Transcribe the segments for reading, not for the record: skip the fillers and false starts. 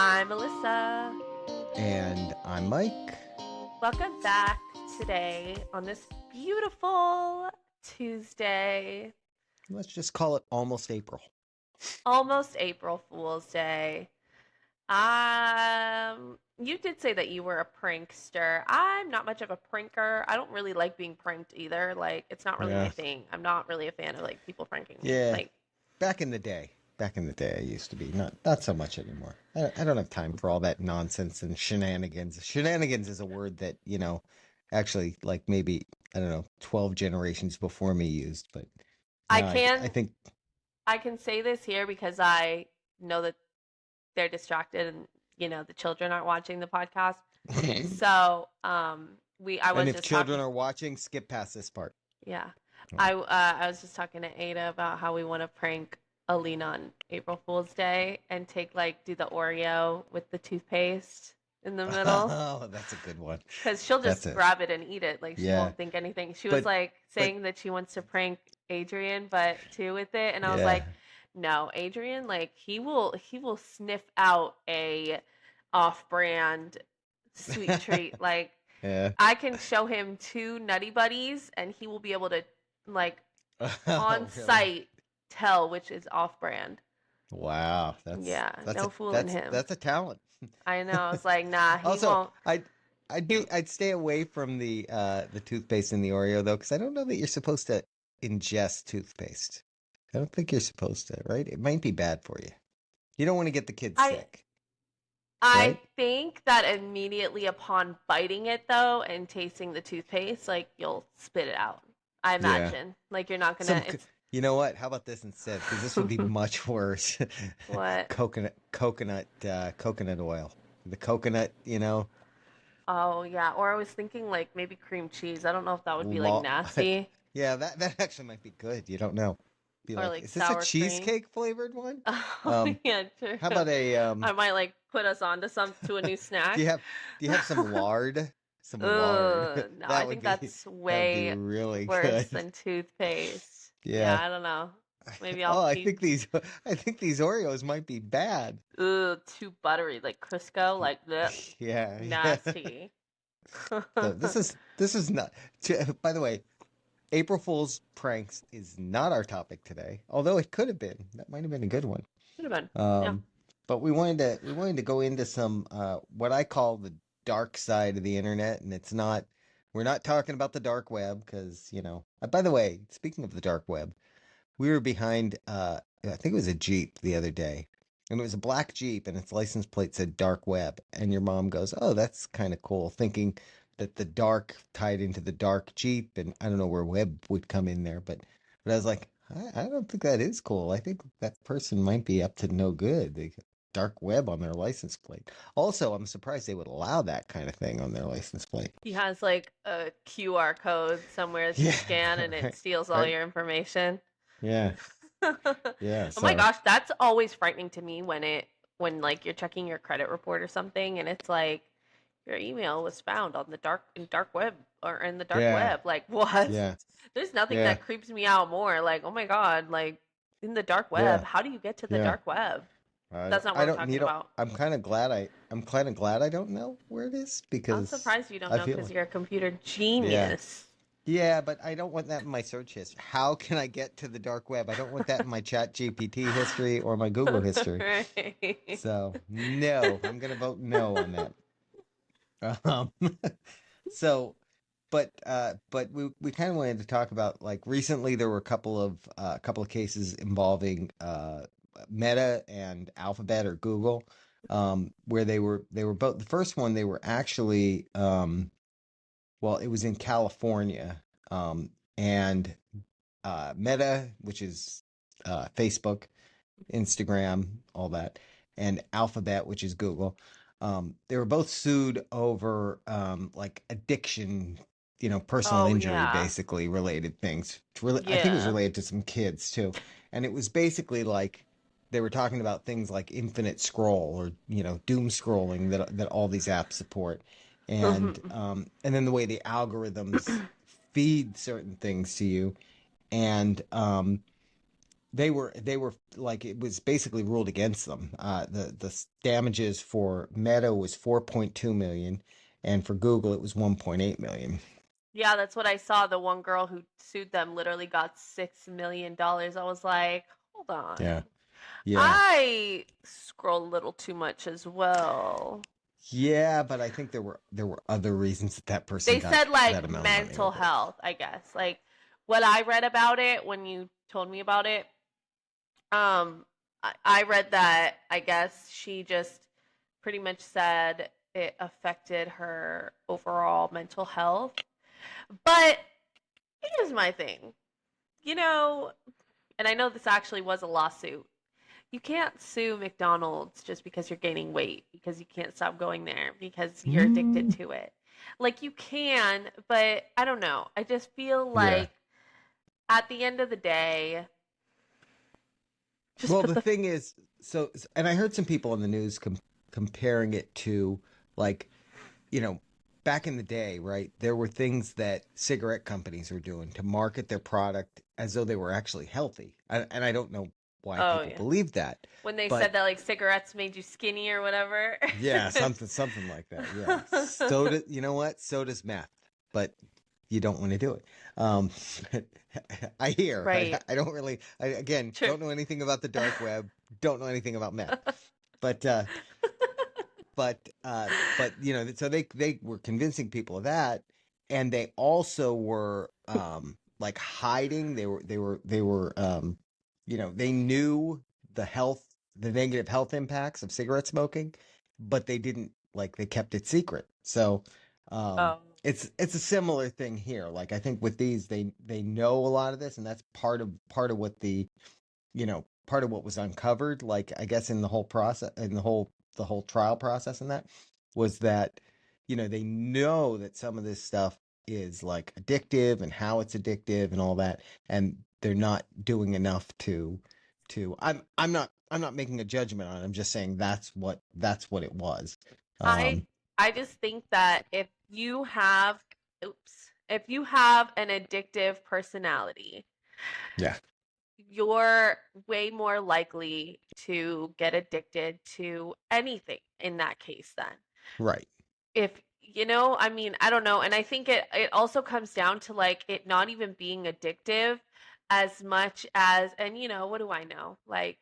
I'm Melissa. And I'm Mike. Welcome back today on this beautiful Tuesday. Let's just call it almost April. Almost April Fool's Day. You did say that you were a prankster. I'm not much of a pranker. I don't really like being pranked either. Like, it's not really my Yeah. thing. I'm not really a fan of like people pranking me. Yeah. Like, Back in the day. I used to be. Not so much anymore. I don't have time for all that nonsense and shenanigans. Shenanigans is a word that, actually like maybe, I don't know, 12 generations before me used. But I now I can think, I can say this here because I know that they're distracted and the children aren't watching the podcast. and So, I was if just children talking. are watching, skip past this part. Yeah, Oh. I was just talking to Ada about how we want to prank Alina on April Fool's Day and do the Oreo with the toothpaste in the middle Oh, that's a good one. because she'll That's just it. grab it and eat it. Like she Yeah. won't think anything. She was But, like but saying that she wants to prank Adrian, but too with it, and I was yeah. like, no, Adrian, like he will sniff out a off-brand sweet treat. Like Yeah. I can show him two Nutty Buddies, and he will be able to like Oh, on really? site tell which is off-brand. Wow, Yeah, that's no a fooling him. that's a talent. I know. I was like, nah, he Also, won't. He, I'd stay away from the toothpaste in the Oreo though, because I don't know that you're supposed to ingest toothpaste. I don't think you're supposed to, right? It might be bad for you. You don't want to get the kids I sick, I right? think that immediately upon biting it though and tasting the toothpaste, like you'll spit it out. I Yeah. imagine. Like you're not Some, gonna. It's you know what? How about this instead? Because this would be much worse. what? Coconut oil. The coconut, Oh yeah. Or I was thinking like maybe cream cheese. I don't know if that would be like law. nasty Yeah, that actually might be good. You don't know. Be or like, like is this a sour cream. cheesecake flavored one? Oh Um, yeah, true. how about a I might like put us onto a new do snack. you have some lard? Some lard. Ugh, no, I That think that's would be way really worse good. than toothpaste. Yeah, Yeah. I don't know. Maybe I'll Oh, keep. I think these Oreos might be bad. Ugh, too buttery, like Crisco, like the Yeah, yeah. nasty. So this is not. By the way, April Fool's pranks is not our topic today, although it could have been. That might have been a good one. Should have been. Yeah. Um, but we wanted to go into some what I call the dark side of the internet, and we're not talking about the dark web because by the way, speaking of the dark web, we were behind I think it was a Jeep the other day, and it was a black Jeep, and its license plate said dark web, and your mom goes, "Oh, that's kind of cool," thinking that the dark tied into the dark Jeep, and I don't know where web would come in there, but I was like, I don't think that is cool. I think that person might be up to no good. They got dark web on their license plate. Also, I'm surprised they would allow that kind of thing on their license plate. He has like a QR code somewhere that you Yeah, scan and it right, steals all right. your information. Yeah, Oh yeah. my So gosh, that's always frightening to me when like you're checking your credit report or something and it's like your email was found on the dark web or in the dark yeah, web. Like what? yeah, There's nothing yeah, that creeps me out more. Like, oh my God, like in the dark web, yeah, how do you get to the yeah. dark web? I That's don't, not what I I'm don't, talking about. I'm kind of glad I don't know where it is I'm because surprised you don't I know feel because like, you're a computer yeah, genius. yeah, but I don't want that in my search history. How can I get to the dark web? I don't want that in my Chat GPT history or my Google history. Right. So no, I'm gonna vote no on that. Um, so, but we kind of wanted to talk about like recently there were a couple of cases involving Meta and Alphabet or Google, where they were both. The first one they were actually well, it was in California, and Meta, which is Facebook, Instagram, all that, and Alphabet, which is Google. They were both sued over like addiction, personal Oh injury, yeah. basically related things. I think it was Yeah. related to some kids too, and it was basically like they were talking about things like infinite scroll or doom scrolling that all these apps support, and then the way the algorithms feed certain things to you, and they were like it was basically ruled against them. The damages for Meta was 4.2 million, and for Google it was 1.8 million. Yeah, that's what I saw. The one girl who sued them literally got $6 million. I was like, hold Yeah, on. yeah, I scroll a little too much as well. yeah. But I think there were other reasons that that person They got said that like amount of money mental over it. health, I guess. Like what I read about it when you told me about it, I read that I guess she just pretty much said it affected her overall mental health. But here's my thing. You know, and I know this actually was a lawsuit. You can't sue McDonald's just because you're gaining weight because you can't stop going there because you're addicted Mm, to it. Like you can, but I don't know. I just feel yeah. like at the end of the day, just Well, put the the thing is, and I heard some people on the news comparing it to like, you know, back in the day, right? There were things that cigarette companies were doing to market their product as though they were actually healthy. And I don't know why oh people yeah. believe that, When they but said that like cigarettes made you skinny or whatever. yeah, something like that. Yeah. Soda, you know what? Soda's meth, but you don't want to do it. Um, I hear. Right. I don't really. Again, True. don't know anything about the dark web. Don't know anything about meth. But but so they were convincing people of that, and they also were like hiding. They were they knew the negative health impacts of cigarette smoking, but they didn't like they kept it secret. So um Oh. it's a similar thing here. Like I think with these they know a lot of this, and that's part of what part of what was uncovered, like I guess in the whole process, in the whole trial process, and that was that they know that some of this stuff is like addictive and how it's addictive and all that, and they're not doing enough to I'm not making a judgment on it. I'm just saying that's what it was. I um I just think that if you have an addictive personality, yeah, you're way more likely to get addicted to anything in that case then. right, If I mean, I don't know, and I think it also comes down to like it not even being addictive as much as, and what do I know? Like,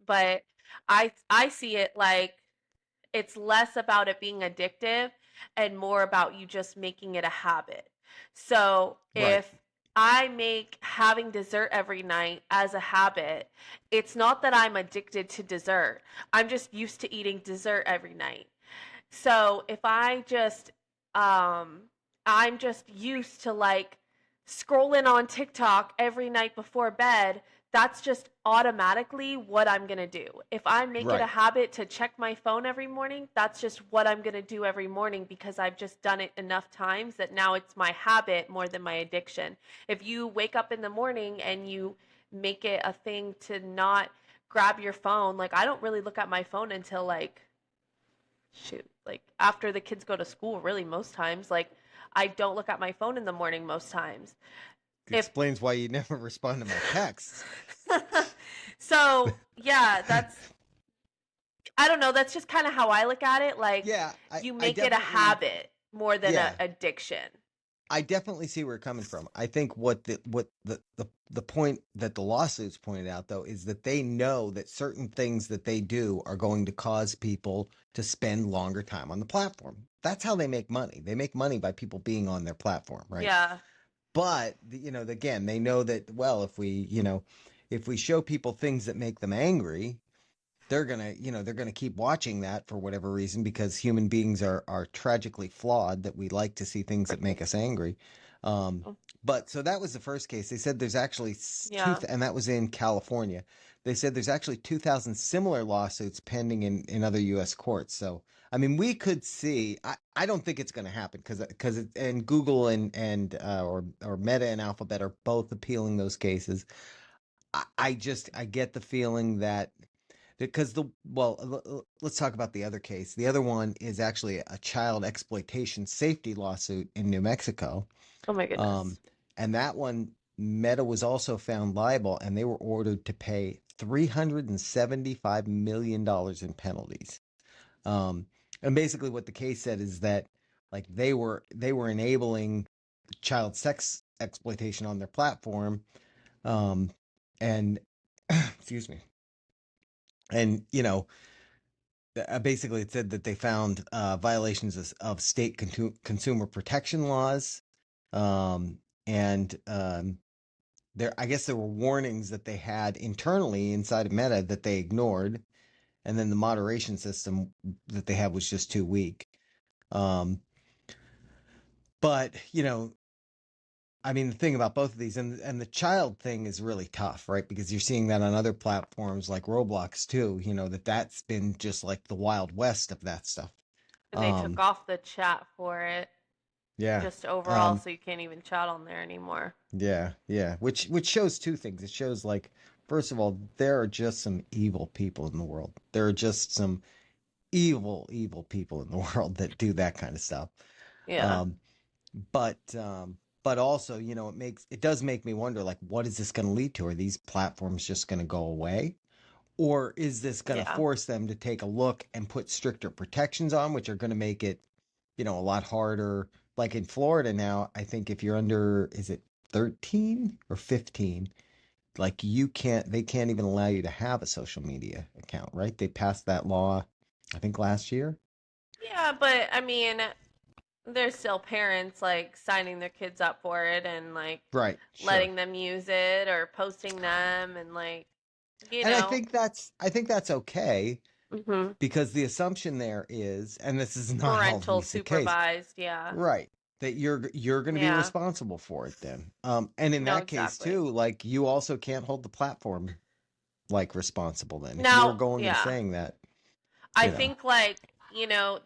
but I see it like it's less about it being addictive and more about you just making it a habit. So right, if I make having dessert every night as a habit, it's not that I'm addicted to dessert. I'm just used to eating dessert every night. So if um I'm just used to like scrolling on TikTok every night before bed, that's just automatically what I'm going to do. If I make it a right, habit to check my phone every morning, that's just what I'm going to do every morning because I've just done it enough times that now it's my habit more than my addiction. If you wake up in the morning and you make it a thing to not grab your phone, like I don't really look at my phone until like shoot, like after the kids go to school, really most times. Like I don't look at my phone in the morning most times. If explains why you never respond to my texts. so, yeah, I don't know, that's just kind of how I look at it. Like Yeah, you I make it a definitely, habit more than a yeah, addiction. I definitely see where you're coming from. I think what the point that the lawsuits pointed out though is that they know that certain things that they do are going to cause people to spend longer time on the platform. That's how they make money. They make money by people being on their platform, right? Yeah. But again, they know that well, if we show people things that make them angry, they're gonna keep watching that for whatever reason, because human beings are tragically flawed, that we like to see things that make Right. us angry. um but so that was the first case. They said there's actually Yeah. and that was in California. They said there's actually 2,000 similar lawsuits pending in other U.S. courts. So I mean, we could see. I don't think it's going to happen because and Google or Meta and Alphabet are both appealing those cases. I get the feeling that because let's talk about the other case. The other one is actually a child exploitation safety lawsuit in New Mexico. Oh my Um, goodness. and that one, Meta was also found liable, and they were ordered to pay $375 million in penalties. Um, and basically, what the case said is that like they were enabling child sex exploitation on their platform, um, and excuse me, and basically it said that they found violations of state consumer protection laws, and there I guess there were warnings that they had internally inside of Meta that they ignored, and then the moderation system that they had was just too weak. Um, but I mean, the thing about both of these, and the child thing is really tough, right? Because you're seeing that on other platforms like Roblox too. That's been just like the wild west of that stuff. They took Um, off the chat for it, yeah, just overall, um, so you can't even chat on there anymore. yeah, yeah. Which shows two things. It shows like, first of all, there are just some evil people in the world. There are just some evil, evil people in the world that do that kind of stuff. Yeah. Um, but also, it does make me wonder, like, what is this going to lead to? Are these platforms just going to go away? Or is this going to Yeah. force them to take a look and put stricter protections on, which are going to make it, a lot harder? Like in Florida now, I think if you're under, is it 13 or 15? Like they can't even allow you to have a social media account, right? They passed that law, I think last year. Yeah, but I mean, there's still parents like signing their kids up for it and like Right, sure. letting them use it or posting them and like, you And I know, think that's okay, hmm because the assumption there is, and this is not parental always the case, supervised. Yeah. right, that you're going to be Yeah. responsible for it then. And in No, that case exactly. too, like you also can't hold the platform like responsible then if you're Now, going and yeah. saying that, I you know. think like,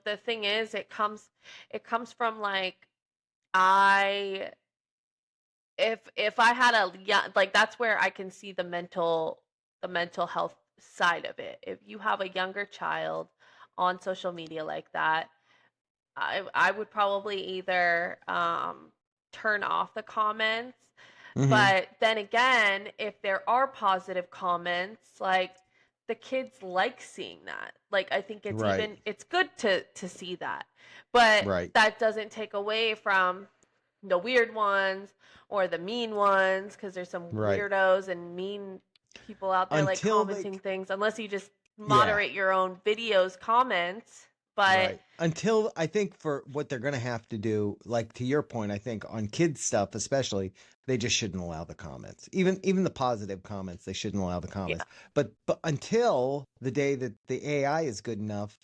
the thing is it comes from like I if I had a yeah, like that's where I can see the mental health side of it. If you have a younger child on social media like that, I would probably either turn off the comments, Hmm. but then again, if there are positive comments, like the kids like seeing that. Like I think Right, it's good to see that. But right, that doesn't take away from the weird ones or the mean ones because there's some right. weirdos and mean people out there like Until they, commenting things unless you just yeah. moderate your own videos comments. But Right. Until I think for what they're going to have to do, like to your point, I think on kids stuff especially, they just shouldn't allow the comments. Even the positive comments, they shouldn't allow the yeah, comments. But until the day that the AI is good enough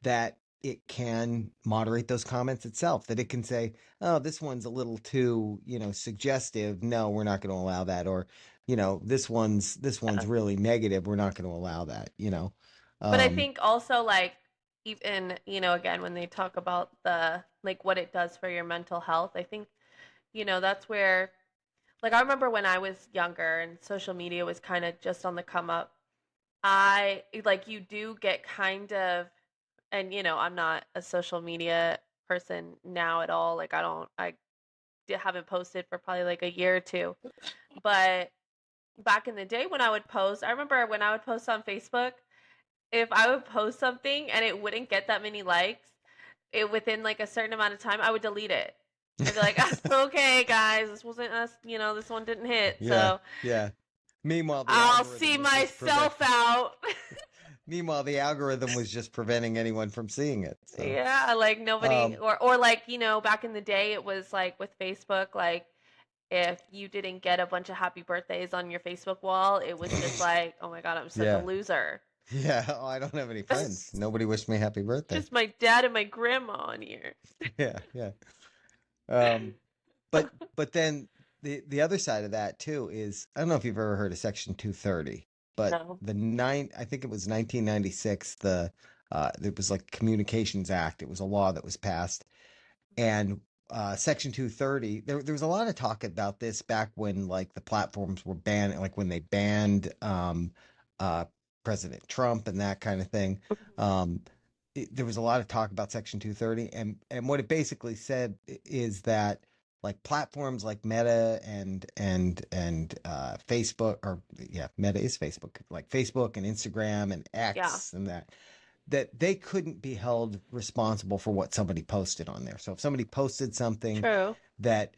that it can moderate those comments itself, that it can say, "Oh, this one's a little too, suggestive. No, we're not going to allow that." Or, this one's really negative. We're not going to allow that. but I Um, think also like even again when they talk about the like what it does for your mental health, I think that's where like I remember when I was younger and social media was kind of just on the come up. I like you do get kind of and I'm not a social media person now at all. Like haven't posted for probably like a year or two. But back in the day when I would post, I remember when I would post on Facebook, if I would post something and it wouldn't get that many likes, it within like a certain amount of time, I would delete it. I'd be like, okay, guys, this wasn't us. This one didn't hit, yeah, so yeah. Meanwhile, the I'll algorithm see was just myself out. Meanwhile, the algorithm was just preventing anyone from seeing it. So, Yeah, like nobody um, or like, back in the day it was like with Facebook, like if you didn't get a bunch of happy birthdays on your Facebook wall, it was just like, oh my God, I'm such a yeah, loser. yeah. Oh, I don't have any friends. Nobody wished me happy birthday. Just my dad and my grandma on here. Yeah, yeah. Um, but then the other side of that too is, I don't know if you've ever heard of Section 230, but No. I think it was 1996. It was like Communications Act. It was a law that was passed, and Section 230, there was a lot of talk about this back when like the platforms were banned, like when they banned uh, President Trump and that kind of thing. um, there was a lot of talk about Section 230, and what it basically said is that like platforms like Meta and Facebook, or yeah, Meta is Facebook, like Facebook and Instagram and Yeah. X and that they couldn't be held responsible for what somebody posted on there. So if somebody posted something True. that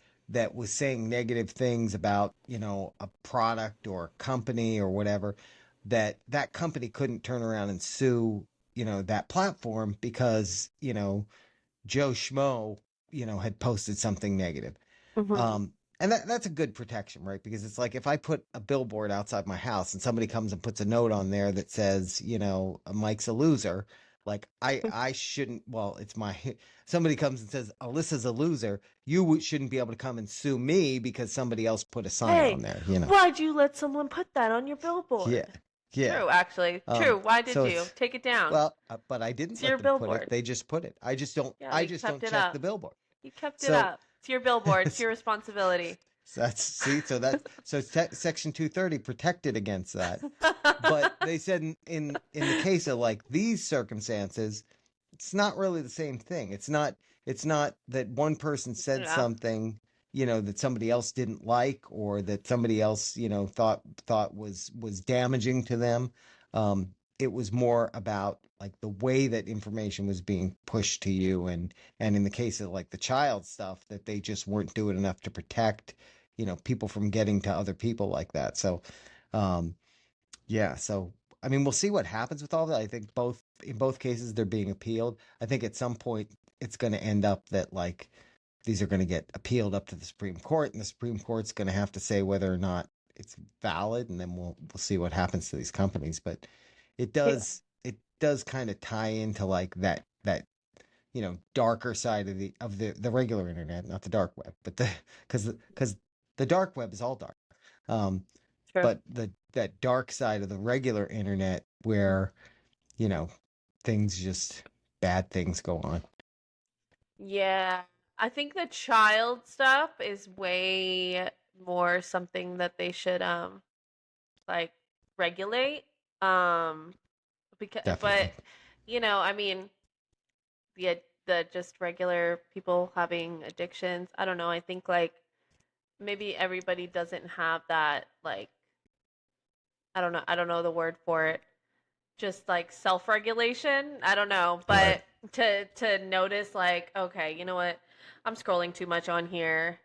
was saying negative things about, a product or a company or whatever, that company couldn't turn around and sue, that platform because, Joe Schmo, had posted something negative. Hmm. And that's a good protection, right? Because it's like if I put a billboard outside my house and somebody comes and puts a note on there that says, Mike's a loser, like I shouldn't. Well, it's my somebody comes and says Alyssa's a loser. You shouldn't be able to come and sue me because somebody else put a sign on Hey, there. why'd you let someone put that on your Yeah, billboard? yeah. True, actually. True. Why did So you? it's Take it down. well, but I didn't It's let your them put it. billboard. They just put it. I just don't. Yeah, I you just kept don't it check the up. billboard. You kept it So up. It's your billboard. It's your responsibility. So that's see, so Section 230 protected against that. But they said in the case of like these circumstances, it's not really the same thing. It's not that one person said Yeah. something, that somebody else didn't like or that somebody else, thought was damaging to them. It was more about like the way that information was being pushed to you, and in the case of like the child stuff, that they just weren't doing enough to protect, people from getting to other people like that. So, um, yeah. So, I mean, we'll see what happens with all that. I think in both cases they're being appealed. I think at some point it's going to end up that like these are going to get appealed up to the Supreme Court, and the Supreme Court's going to have to say whether or not it's valid, and then we'll see what happens to these companies. But it Yeah. does kind of tie into like that darker side of the regular internet, not the dark web, but because the dark web is all dark. Um, True. but that dark side of the regular internet where you know things just bad things go on. Yeah. I think the child stuff is way more something that they should like regulate. Um but Definitely. I mean, the just regular people having addictions. I don't know. I think like maybe everybody doesn't have that like I don't know the word for it. Just like self-regulation. I don't know, Right. but to notice like, okay, you know what? I'm scrolling too much on here.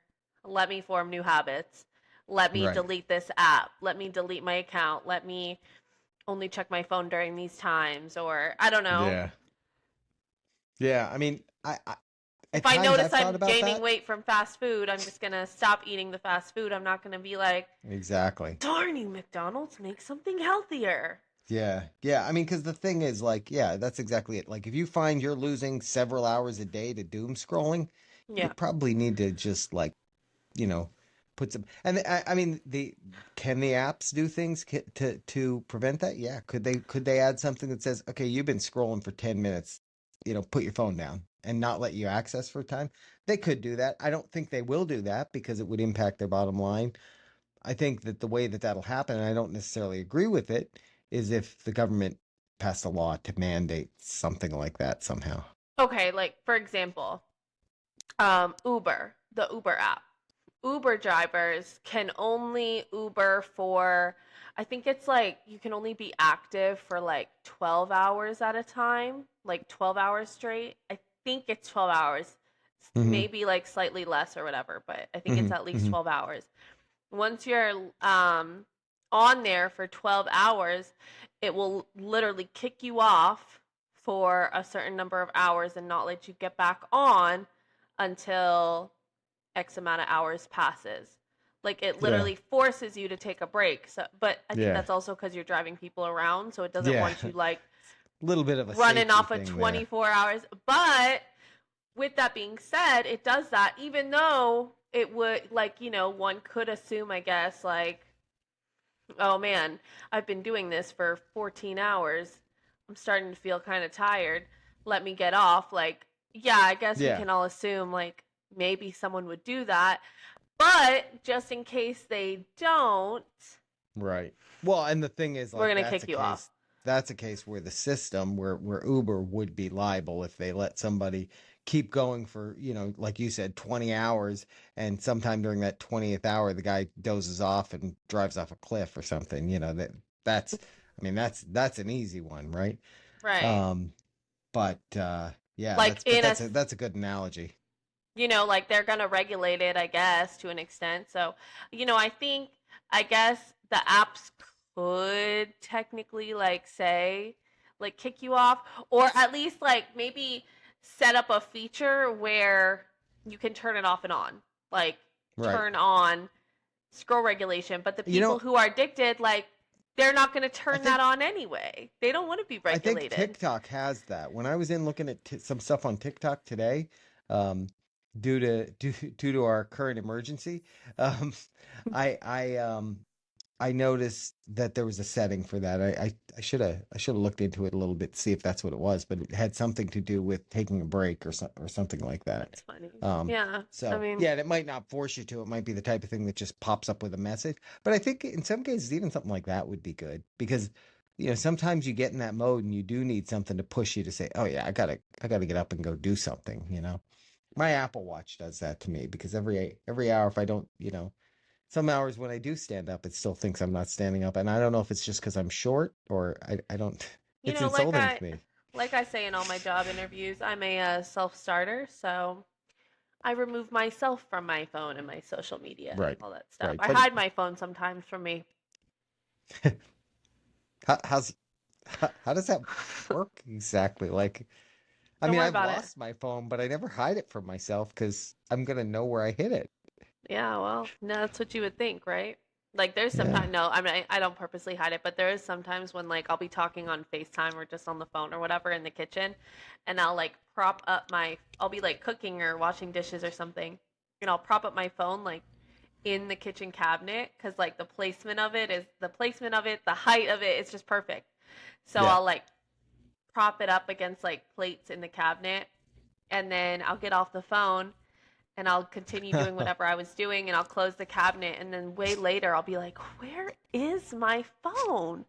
Let me form new habits. Let me Right. delete this app. Let me delete my account. Let me only check my phone during these times or I don't know. Yeah. Yeah. I mean, I If at I times notice I've thought I'm about gaining that. weight from fast food, I'm just going to stop eating the fast food. I'm not going to be like, Exactly. "Darn you, McDonald's, make something healthier." Yeah. Yeah. I mean, because the thing is, like, yeah, that's exactly it. Like, if you find you're losing several hours a day to doom scrolling, you Yeah. probably need to just like you know put some. And I mean, can the apps do things to prevent that? Yeah. Could they add something that says, okay, you've been scrolling for 10 minutes, put your phone down and not let you access for time? They could do that. I don't think they will do that because it would impact their bottom line. I think that the way that that'll happen, and I don't necessarily agree with it, is if the government passed a law to mandate something like that somehow. Okay, like for example, Uber, the Uber app. Uber drivers can only Uber for, I think it's like you can only be active for like 12 hours at a time, like 12 hours straight. I think it's 12 hours, Hmm. maybe like slightly less or whatever, but I think it's Hmm. at least Hmm. 12 hours. Once you're on there for 12 hours, it will literally kick you off for a certain number of hours and not let you get back on until X amount of hours passes. Like it Yeah. literally forces you to take a break. So, but I think Yeah. that's also because you're driving people around, so it doesn't Yeah. want you like A little bit of a running safety off of thing there. 24 hours. But with that being said, it does that, even though it would, like, one could assume, I guess, like, oh man, I've been doing this for 14 hours. I'm starting to feel kind of tired. Let me get off. Like, yeah, I guess we Yeah. can all assume, like, maybe someone would do that. But just in case they don't, Right. Well, and the thing is, we're like, going to kick you off. that's a case where the system, where Uber would be liable if they let somebody keep going for, like you said, 20 hours, and sometime during that 20th hour the guy dozes off and drives off a cliff or something. That's I mean that's an easy one, right? Right. Um but yeah, Like but in a, that's a good analogy. like they're going to regulate it, I guess, to an extent. So, I guess the apps could technically like say, like kick you off, or at least like maybe set up a feature where you can turn it off and on. Like Right. turn on scroll regulation, but the You people know, who are addicted, like they're not going to I turn that think on anyway. They don't want to be I think regulated. TikTok has that. When I was in looking at some stuff on TikTok today, um, due to our current emergency, um, I I um I noticed that there was a setting for that. I should have looked into it a little bit to see if that's what it was, but it had something to do with taking a break or something like that. That's funny. Um, Yeah. I so mean, yeah, and it might not force you to. It might be the type of thing that just pops up with a message. But I think in some cases, even something like that would be good because sometimes you get in that mode and you do need something to push you to say, oh yeah, I gotta get up and go do something. My Apple Watch does that to me because every hour if I don't, some hours when I do stand up, it still thinks I'm not standing up. And I don't know if it's just because I'm short or I don't, you it's know, like insulting I to me. like I say in all my job interviews, I'm a self-starter, so I remove myself from my phone and my social media, Right. all that stuff. Right. I But hide my phone sometimes from me. how's, how does that work exactly? Like, I Don't mean, worry I've about it. lost my phone, but I never hide it from myself because I'm going to know where I hid it. Yeah, well, no, that's what you would think, right? Like there's Yeah. sometimes no, I mean I don't purposely hide it, but there is sometimes when like I'll be talking on FaceTime or just on the phone or whatever in the kitchen, and I'll like prop up I'll be like cooking or washing dishes or something, and I'll prop up my phone like in the kitchen cabinet because like the placement of it, the height of it is just perfect. So Yeah. I'll like prop it up against like plates in the cabinet, and then I'll get off the phone and I'll continue doing whatever I was doing and I'll close the cabinet and then way later I'll be like, "Where is my phone?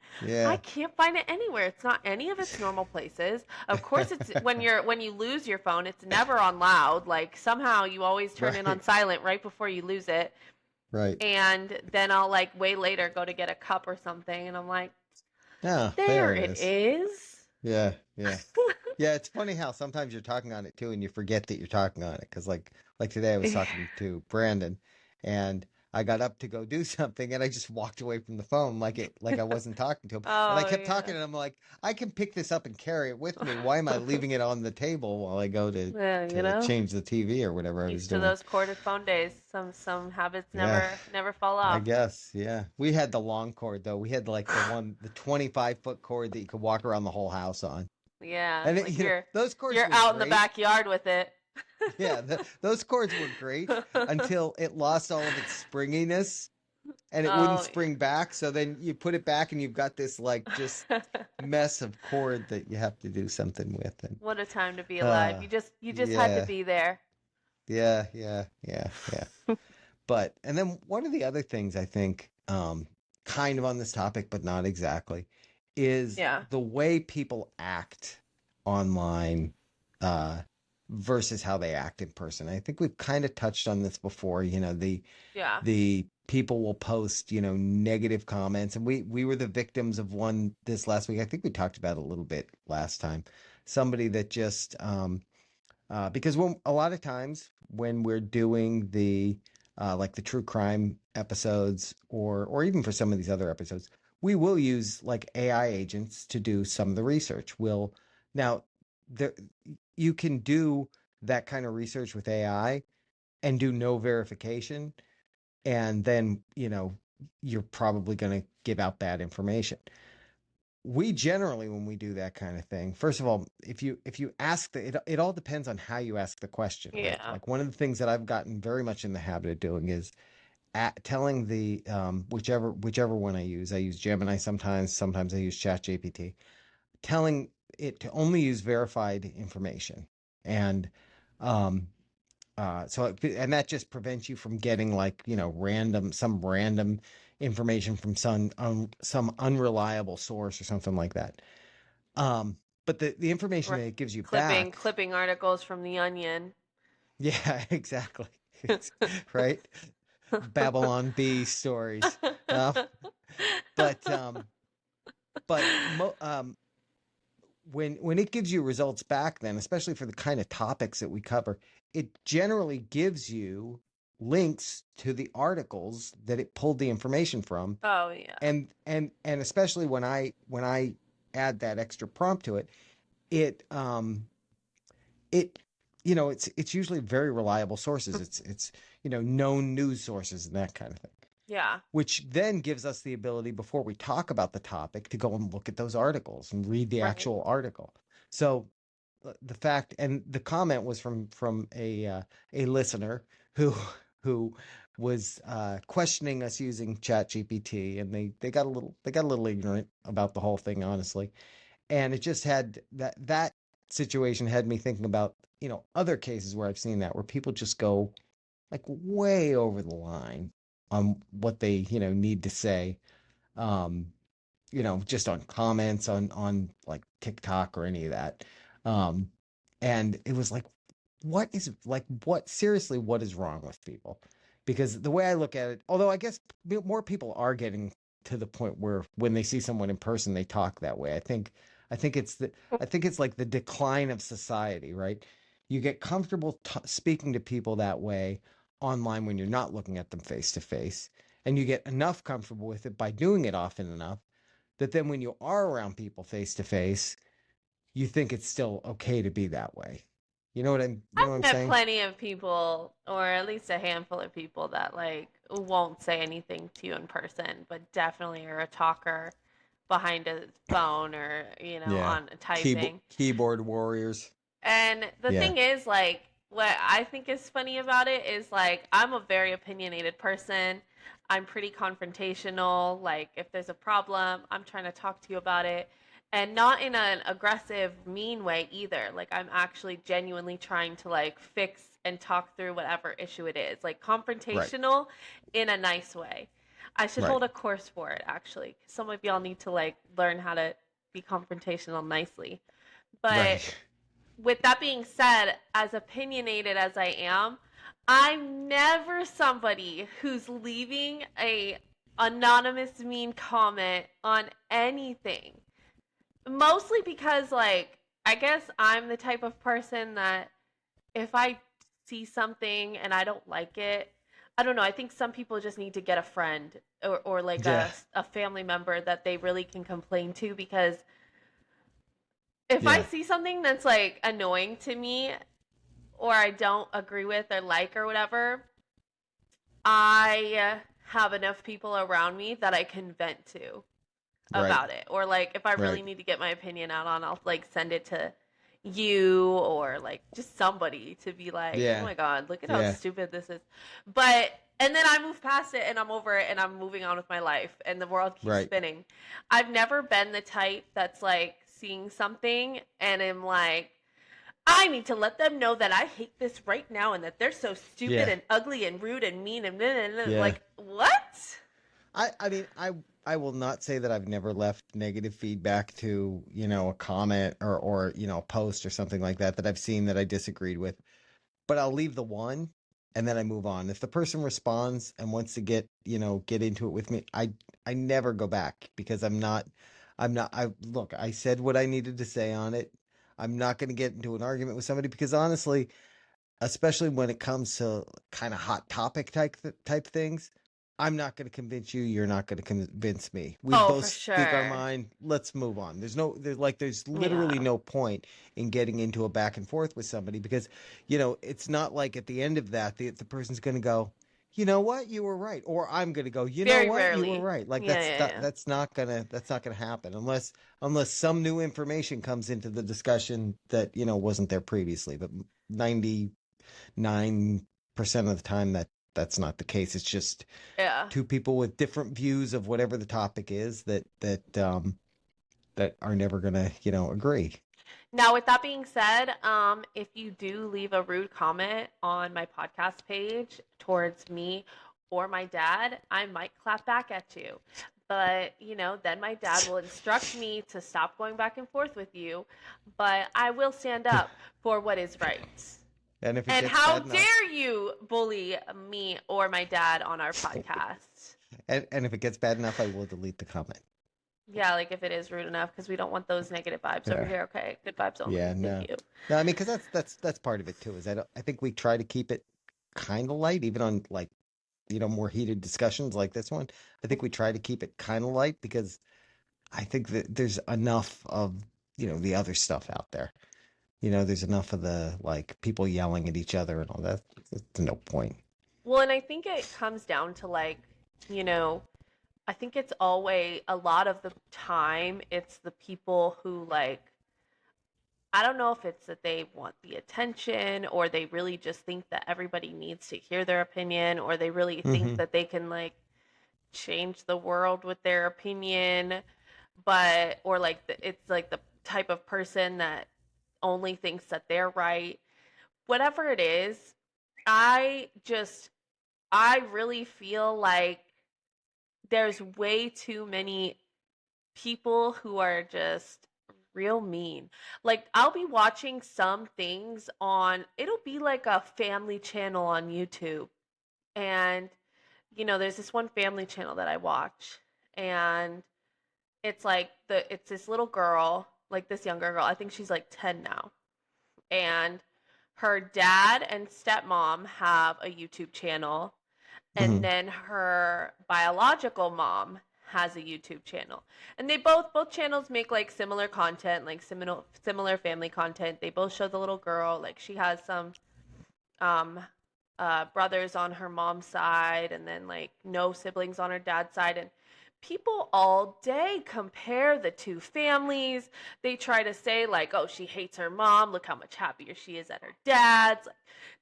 I Yeah. can't find it anywhere. It's not any of its normal places." Of course it's when you lose your phone, it's never on loud. Like somehow you always turn it on Right. silent right before you lose it. Right. And then I'll like way later go to get a cup or something and I'm like, Oh, "There there it it is. is." Yeah. Yeah. Yeah, it's funny how sometimes you're talking on it too, and you forget that you're talking on it. Because like today, I was talking to Brandon, and I got up to go do something, and I just walked away from the phone like I wasn't talking to him, and I Oh kept talking, yeah. and I'm like, I can pick this up and carry it with me. Why am I leaving it on the table while I go to Yeah, change the TV or whatever I was used to doing? those corded phone days. Some habits Yeah, never fall I off. guess. Yeah, we had the long cord though. We had like the 25-foot cord that you could walk around the whole house on. Yeah, And like those cords you're were out in the great. backyard with it. Yeah, those cords were great until it lost all of its springiness and it wouldn't Oh spring back. So then you put it back and you've got this like just yeah. mess of cord that you have to do something with. And What a time to be alive. uh, You just had to yeah, be there. yeah. But and then one of the other things I think, kind of on this topic, but not exactly, is Yeah. the way people act online, uh, versus how they act in person. I think we've kind of touched on this before. Yeah. The people will post, negative comments, and we were the victims of one this last week. I think we talked about it a little bit last time. Somebody that just because when a lot of times when we're doing the like the true crime episodes or even for some of these other episodes, we will use like AI agents to do some of the research. We'll now there you can do that kind of research with AI and do no verification, and then you're probably going to give out bad information. We generally, when we do that kind of thing, first of all, if you ask it all depends on how you ask the question, right? Yeah. Like one of the things that I've gotten very much in the habit of doing is telling the whichever one I use Gemini sometimes I use ChatGPT, telling it to only use verified information. And um and that just prevents you from getting like some random information from some unreliable source or something like that. but the information Right. that it gives you Clipping back, clipping articles from the Onion. yeah, exactly. Right? Babylon Bee stories. Um, but but mo when it gives you results back, then especially for the kind of topics that we cover, it generally gives you links to the articles that it pulled the information from, Oh yeah. and especially when I add that extra prompt to it, it it it's usually very reliable sources. It's known news sources and that kind of thing, Yeah. which then gives us the ability, before we talk about the topic, to go and look at those articles and read the Right. actual article. So the fact, and the comment was from a listener who was questioning us using ChatGPT, and they got a little ignorant about the whole thing, honestly. And it just had that situation had me thinking about other cases where I've seen that, where people just go like way over the line on what they need to say, um just on comments on like TikTok or any of that. um and it was like, what seriously, what is wrong with people? Because the way I look at it, although I guess more people are getting to the point where when they see someone in person they talk that way. I think it's like the decline of society, right? You get comfortable speaking to people that way online when you're not looking at them face to face, and you get enough comfortable with it by doing it often enough that then when you are around people face to face, you think it's still okay to be that way. You know what I'm I've met saying? plenty of people, or at least a handful of people, that like won't say anything to you in person, but definitely are a talker behind a phone or, Yeah. on typing. Keyboard warriors. And the Yeah. thing is, like, what I think is funny about it is, like, I'm a very opinionated person. I'm pretty confrontational. Like, if there's a problem, I'm trying to talk to you about it. And not in an aggressive, mean way either. Like, I'm actually genuinely trying to, like, fix and talk through whatever issue it is. Like, Right. confrontational in a nice way. I should Right. hold a course for it, actually. Some of y'all need to, like, learn how to be confrontational nicely. But Right. with that being said, as opinionated as I am, I'm never somebody who's leaving a anonymous mean comment on anything. Mostly because, like, I guess I'm the type of person that if I see something and I don't like it, I don't know, I think some people just need to get a friend, or like Yeah. a family member that they really can complain to, because if I Yeah. see something that's like annoying to me or I don't agree with or like or whatever, I have enough people around me that I can vent to Right. about it. Or like if I really Right. need to get my opinion out on, I'll like send it to you or like just somebody to be like, "Oh Yeah. my god, look at how Yeah. stupid this is." But and then I move past it and I'm over it and I'm moving on with my life and the world keeps Right. spinning. I've never been the type that's like seeing something and am like, I need to let them know that I hate this right now and that they're so stupid Yeah. and ugly and rude and mean and blah, blah, blah. Yeah. Like, what? I mean, I will not say that I've never left negative feedback to, a comment or a post or something like that I've seen that I disagreed with, but I'll leave the one and then I move on. If the person responds and wants to get into it with me, I never go back, because I look, I said what I needed to say on it. I'm not going to get into an argument with somebody, because honestly, especially when it comes to kind of hot topic type things, I'm not going to convince you. You're not going to convince me. We Oh, both for speak our sure. mind. Let's move on. There's literally Yeah. no point in getting into a back and forth with somebody, because, it's not like at the end of that, the person's going to go, you know what, you were right, or I'm going to go, you know Very what, you were rarely. right. Like, Yeah, yeah, yeah. that's not gonna happen, unless some new information comes into the discussion that wasn't there previously. But 99% of the time, that's not the case. It's just Yeah. two people with different views of whatever the topic is, that are never gonna agree. Now, with that being said, if you do leave a rude comment on my podcast page towards me or my dad, I might clap back at you. But, then my dad will instruct me to stop going back and forth with you, but I will stand up for what is right. And if it And gets how bad enough, dare you bully me or my dad on our podcast? and if it gets bad enough, I will delete the comment. Yeah, like if it is rude enough, because we don't want those negative vibes over Yeah. here. Okay, good vibes Yeah, only. Thank no. you. No, I mean, because that's part of it too, is I think we try to keep it kind of light, even on like, more heated discussions like this one. I think we try to keep it kind of light because I think that there's enough of, the other stuff out there. There's enough of the like people yelling at each other and all that. There's no point. Well, and I think it comes down to like, you know, I think it's always a lot of the time it's the people who like I don't know if it's that they want the attention or they really just think that everybody needs to hear their opinion or they really think Hmm. that they can like change the world with their opinion, but or like it's like the type of person that only thinks that they're right. Whatever it is, I just I really feel like there's way too many people who are just real mean. Like I'll be watching some things on it'll be like a family channel on YouTube. And there's this one family channel that I watch and it's this little girl, like this younger girl. I think she's like 10 now. And her dad and stepmom have a YouTube channel, and Hmm. then her biological mom has a YouTube channel. And they both channels make like similar content, like similar family content. They both show the little girl, like she has some um brothers on her mom's side and then like no siblings on her dad's side, and people all day compare the two families. They try to say like, oh, she hates her mom, look how much happier she is at her dad's. Like,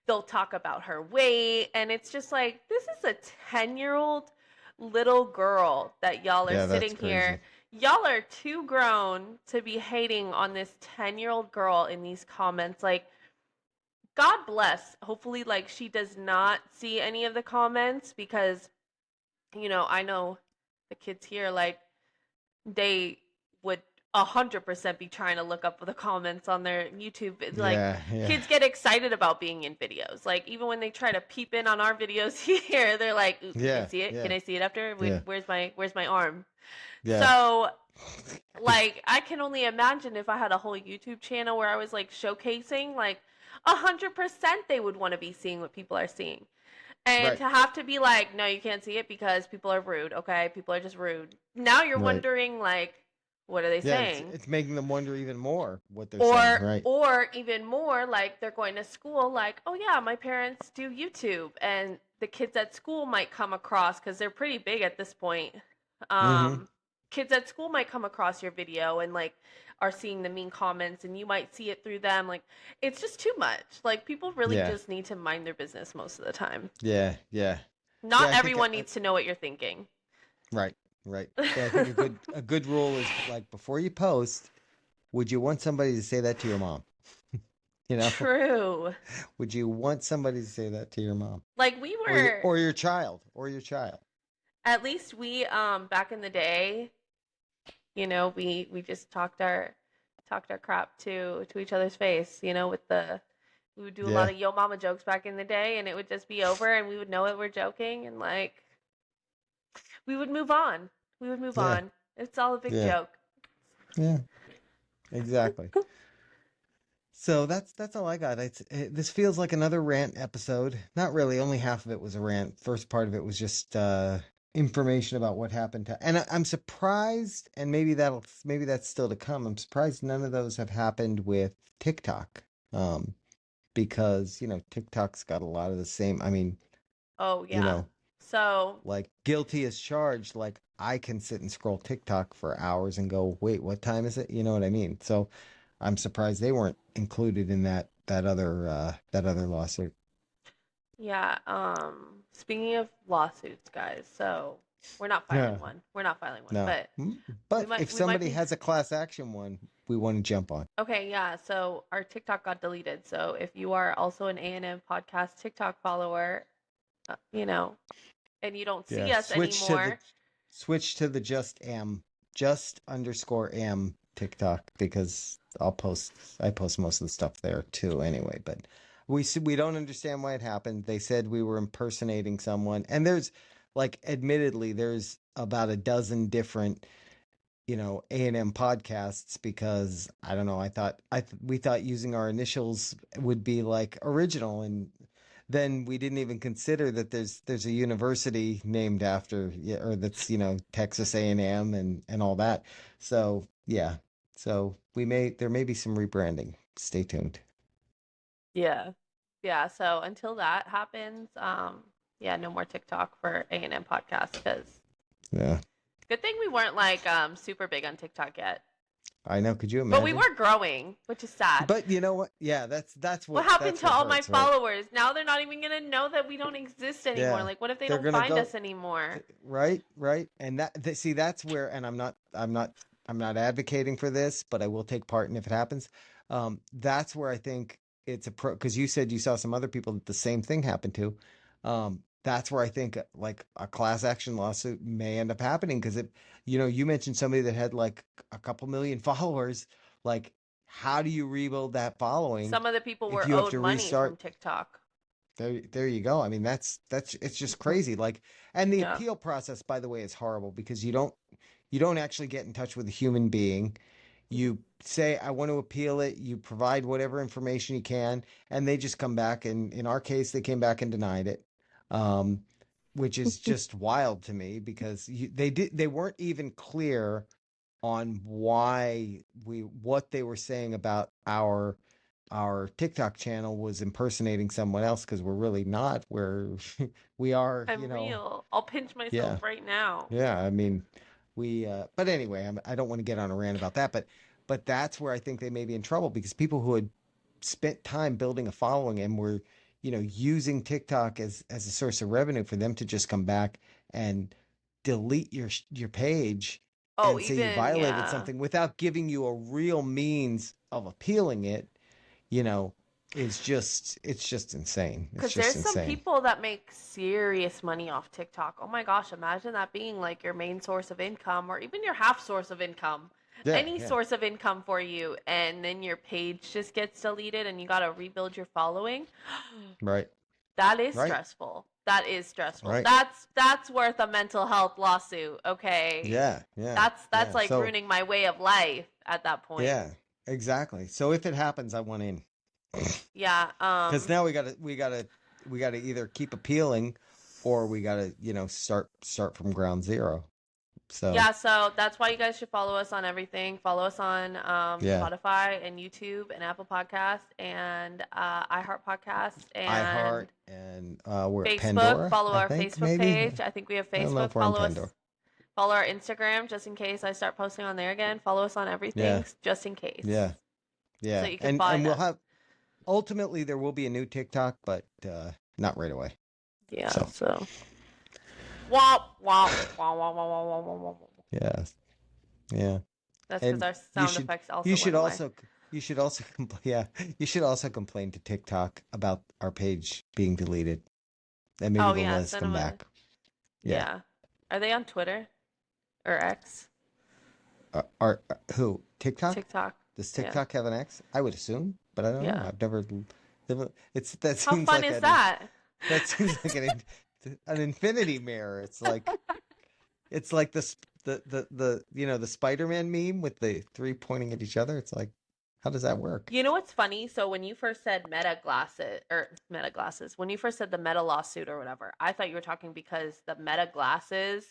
they'll talk about her weight, and it's just like this is a 10-year-old little girl that y'all are Yeah, that's sitting here. crazy. Y'all are too grown to be hating on this 10-year-old girl in these comments. Like, God bless. Hopefully, like, she does not see any of the comments because, I know the kids here, like, they would 100% be trying to look up the comments on their YouTube. Like, Yeah, yeah, kids get excited about being in videos. Like, even when they try to peep in on our videos here, they're like, "Ooh, can I yeah, see it? Can yeah, I see it after? yeah, Where's my arm?" yeah. So, like, I can only imagine if I had a whole YouTube channel where I was like showcasing, like, 100% they would want to be seeing what people are seeing. And Right, to have to be like, no, you can't see it because people are rude, okay? People are just rude. Now you're right. wondering, like, what are they Yeah, it's saying? it's making them wonder even more what they're saying, Or right? or even more, like they're going to school, like, oh yeah, my parents do YouTube, and the kids at school might come across because they're pretty big at this point. Hmm. Um, Kids at school might come across your video and like are seeing the mean comments, and you might see it through them. Like, it's just too much. Like, people really Yeah, just need to mind their business most of the time. yeah, yeah, Not yeah. I think everyone needs to know what you're thinking. right, right. But I think a good rule is like before you post, would you want somebody to say that to your mom? You know, True. would you want somebody to say that to your mom Like, we or your were or your child or your child? at least we back in the day, we just talked our crap to each other's face, with the we would do a lot Yeah, of yo mama jokes back in the day, and it would just be over and we would know it we're joking, and like we would move on. We would move yeah, on. It's all a big yeah, joke. yeah. Exactly. So that's all I got. This feels like another rant episode. Not really. Only half of it was a rant. First part of it was just information about what happened to. And I'm surprised, and maybe that's still to come. I'm surprised none of those have happened with TikTok, because TikTok's got a lot of the same. I mean, Oh you yeah. know, So like guilty as charged. Like I can sit and scroll TikTok for hours and go, wait, what time is it? You know what I mean? So I'm surprised they weren't included in that other lawsuit. yeah, speaking of lawsuits, guys, so we're not filing Yeah. one. We're not filing one, No. but we But might if we might somebody be. has a class action one, we want to jump on. Okay, yeah. So our TikTok got deleted. So if you are also an A&M podcast TikTok follower, uh, you know, and you don't see Yeah. us Switch to the anymore, switch to the just underscore am TikTok because I post most of the stuff there too anyway. But we don't understand why it happened. They said we were impersonating someone, and there's like, admittedly, there's about a dozen different A&M podcasts because I don't know. We thought using our initials would be like original, and then we didn't even consider that there's a university named after, yeah, or that's Texas A&M and all that. So yeah, so there may be some rebranding. Stay tuned. Yeah. Yeah, so until that happens, yeah, no more TikTok for A&M podcast because Yeah, good thing we weren't like super big on TikTok yet. I know. Could you But we imagine? were growing, which is sad. But you know what? Yeah, What happened that's to what all my hurts, right? followers? Now they're not even gonna know that we don't exist anymore. Yeah, Like, what if they they're don't gonna find go. us anymore? Right, and see, that's where, and I'm not advocating for this, but I will take part in if it happens. That's where I think it's a pro, because you said you saw some other people that the same thing happened to. That's where I think like a class action lawsuit may end up happening, because if you mentioned somebody that had like a couple million followers, like how do you rebuild that following Some of the people if were you have owed to money from restart? TikTok. There you go. I mean, that's it's just crazy. Like, and the Yeah. appeal process, by the way, is horrible because you don't actually get in touch with a human being. You say, I want to appeal it. You provide whatever information you can, and they just come back. And in our case, they came back and denied it, um, which is just wild to me because they weren't even clear on what they were saying about our TikTok channel was impersonating someone else, because we're really not. We are, I'm real. I'll pinch myself yeah, right now. yeah. I mean, but anyway, I don't want to get on a rant about that, but that's where I think they may be in trouble, because people who had spent time building a following and were, using TikTok as a source of revenue, for them to just come back and delete your page Oh, and say you even violated yeah. something without giving you a real means of appealing it, you know, it's just insane. It's Because just there's some insane. people that make serious money off TikTok. Oh my gosh, imagine that being like your main source of income or even your half source of income. Yeah, Any yeah. source of income for you, and then your page just gets deleted and you got to rebuild your following. Right. That is Right. stressful. That is stressful. Right. That's worth a mental health lawsuit. Okay. Yeah, yeah, That's yeah. like So, ruining my way of life at that point. yeah, exactly. So if it happens, I want in. Yeah, Because now we gotta either keep appealing, or we gotta, start from ground zero. So yeah, so that's why you guys should follow us on everything. Follow us on yeah, Spotify and YouTube and Apple Podcast and iHeart Podcast iHeart, and and we're at Facebook. Pandora, Follow I our think, Facebook maybe. page. I think we have I don't know Facebook. if we're on Follow us. Pandora. Follow our Instagram just in case I start posting on there again. Follow us on everything Yeah, just in case. yeah, So yeah. you can And find we'll us. have, ultimately there will be a new TikTok, but not right away. Yeah, So so womp womp womp womp womp womp womp womp. yeah, yeah. That's because And our you sound should effects you also should went away. also you should also yeah, you should also complain to TikTok about our page being deleted. And maybe Oh they'll yeah, let us send come them a back. Yeah. yeah. Are they on Twitter or X? Who? TikTok? TikTok. Does Yeah. TikTok have an X? I would assume, but I don't know. Yeah. I've never. It's that How seems fun like is that? an infinity mirror. It's like the the Spider-Man meme with the three pointing at each other. It's like, how does that work? You know what's funny? So when you first said meta glasses, when you first said the meta lawsuit or whatever, I thought you were talking because the meta glasses,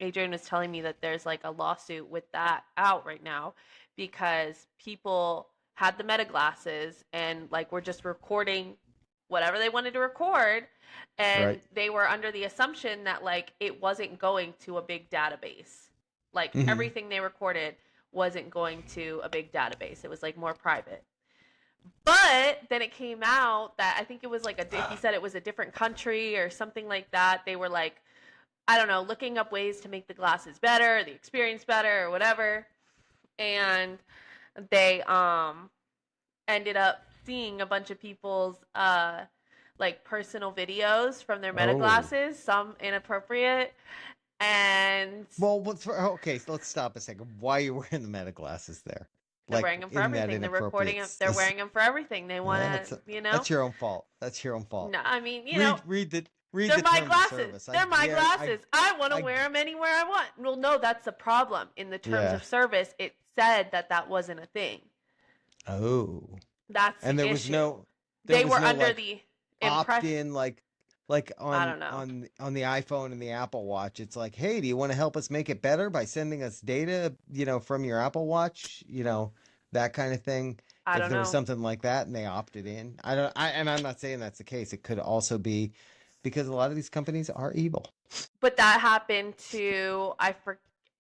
Adrian was telling me that there's like a lawsuit with that out right now because people had the meta glasses and like were just recording whatever they wanted to record, and Right. they were under the assumption that like it wasn't going to a big database. Like Hmm. everything they recorded wasn't going to a big database. It was like more private. But then it came out that I think it was like he said it was a different country or something like that. They were like, I don't know, looking up ways to make the glasses better, the experience better or whatever. And they ended up seeing a bunch of people's like personal videos from their meta Oh. glasses, some inappropriate, And Well, okay, so let's stop a second. Why are you wearing the meta glasses there? they're Like wearing them for in that everything. They're recording inappropriate. them. They're wearing them for everything. They want Yeah, to, that's your own fault. That's your own fault. No, I mean, Read they're the my terms of glasses. service. They're my glasses. I want to I wear them anywhere I want. Well, no, that's the problem. In the terms yeah. of service, it said that wasn't a thing. Oh. That's And the there was issue. there They was were no under like the opt impression. in like I don't know. on the iPhone and the Apple Watch. It's like, hey, do you want to help us make it better by sending us data, from your Apple Watch, that kind of thing. I If don't there was know. something like that and they opted in, and I'm not saying that's the case. It could also be because a lot of these companies are evil. But that happened to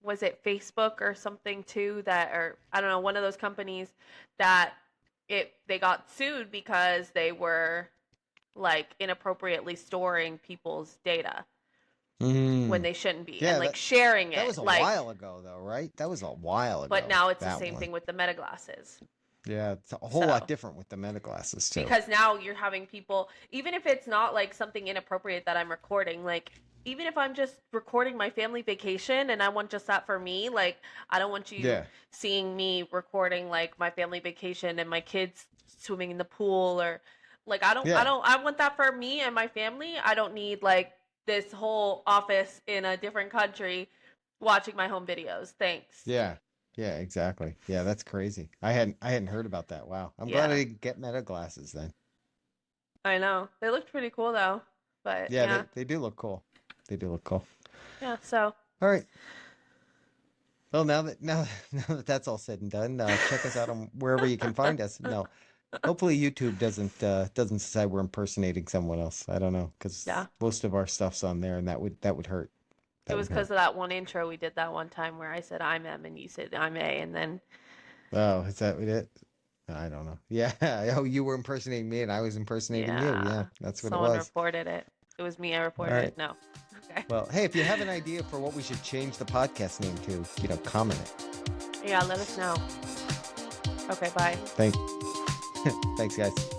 was it Facebook or something too, that, or I don't know, one of those companies that they got sued because they were like inappropriately storing people's data when Mm. they shouldn't be, and Yeah, like sharing that it was a like. while ago, though, right? That was a while But ago. now it's the That same one. thing with the meta glasses. Yeah, it's a whole lot So different with the meta glasses too. because now you're having people, even if it's not like something inappropriate that I'm recording, like even if I'm just recording my family vacation and I want just that for me, like I don't want you Yeah, seeing me recording like my family vacation and my kids swimming in the pool, or like yeah, I want that for me and my family. I don't need like this whole office in a different country watching my home videos. Thanks. yeah, yeah. Exactly. Yeah, that's crazy. I hadn't heard about that. Wow, I'm glad I Yeah, didn't get meta glasses then. I know. They looked pretty cool though. But Yeah, yeah. they do look cool. They do look cool. Yeah, so All right. Well, now that that's all said and done, check us out on wherever you can find us. No, hopefully YouTube doesn't decide we're impersonating someone else. I don't know, because yeah. most of our stuff's on there, and that would hurt. It That was would because hurt. of that one intro we did that one time where I said I'm M and you said I'm A, and then Oh, is that what it? I don't know. Yeah. Oh, you were impersonating me, and I was impersonating you. Yeah, yeah, that's what it someone was. reported it. It was me. I All reported right. it. No. Okay. Well, hey, if you have an idea for what we should change the podcast name to, comment it. Yeah, let us know. Okay, bye. Thank, thanks, guys.